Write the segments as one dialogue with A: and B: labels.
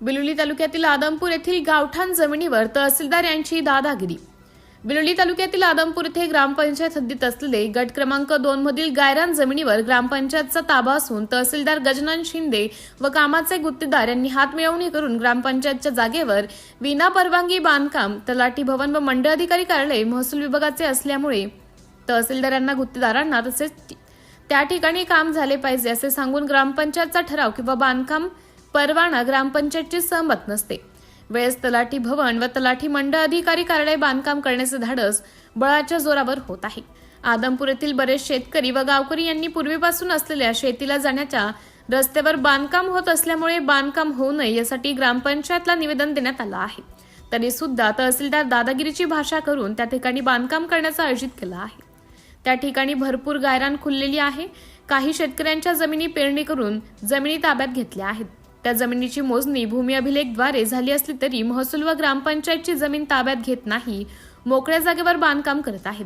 A: बिलोली तालुक्यातील आदमपूर येथील गावठाण जमिनीवर तहसीलदार यांची दादागिरी। बिलोली तालुक्यातील आदमपूर येथे ग्रामपंचायत हद्दीत असलेले गट क्रमांक 2 मधील गायरान जमिनीवर ग्रामपंचायतचा ताबा असून तहसीलदार गजानन शिंदे व कामाचे गुत्तेदार यांनी हातमिळवणी करून ग्रामपंचायतच्या जागेवर विना परवानगी बांधकाम तलाठी भवन व मंडळ अधिकारी कार्यालय महसूल विभागाचे असल्यामुळे तहसीलदारांना गुत्तेदारांना तसेच त्या ठिकाणी काम झाले पाहिजे असे सांगून ग्रामपंचायतचा ठराव किंवा बांधकाम परवाना ग्रामपंचायतची सहमत नसते। वेळेस तलाठी भवन व तलाठी मंडळ अधिकारी कार्यालय बांधकाम करण्याचे धाडस बळाच्या जोरावर होत आहे। आदमपूर येथील बरेच शेतकरी व गावकरी यांनी पूर्वीपासून असलेल्या शेतीला जाण्याच्या रस्त्यावर बांधकाम होत असल्यामुळे बांधकाम होऊ नये यासाठी ग्रामपंचायतला निवेदन देण्यात आलं आहे। तरी सुद्धा तहसीलदार दादागिरीची भाषा करून त्या ठिकाणी बांधकाम करण्याचं आयोजित केलं आहे। त्या ठिकाणी भरपूर गायरान खुललेली आहे। काही शेतकऱ्यांच्या जमिनी पेरणी करून जमिनी ताब्यात घेतल्या आहेत। त्या जमिनीची मोजणी भूमी अभिलेखद्वारे झाली असली तरी महसूल व ग्रामपंचायतची जमीन ताब्यात घेत नाही, मोकळ्या जागेवर बांधकाम करत आहेत।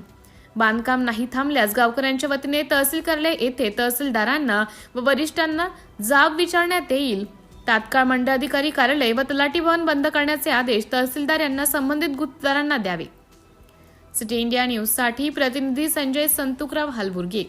A: बांधकाम नाही थांबल्यास गावकऱ्यांच्या वतीने तहसील कार्यालय येथे तहसीलदारांना व वरिष्ठांना जाब विचारण्यात येईल। तात्काळ मंडळ अधिकारी कार्यालय व तलाठी भवन बंद करण्याचे आदेश तहसीलदार यांना संबंधित गुत्तेदारांना द्यावे। सिटी इंडिया न्यूज साठी प्रतिनिधी संजय संतुकराव हलबुर्गे।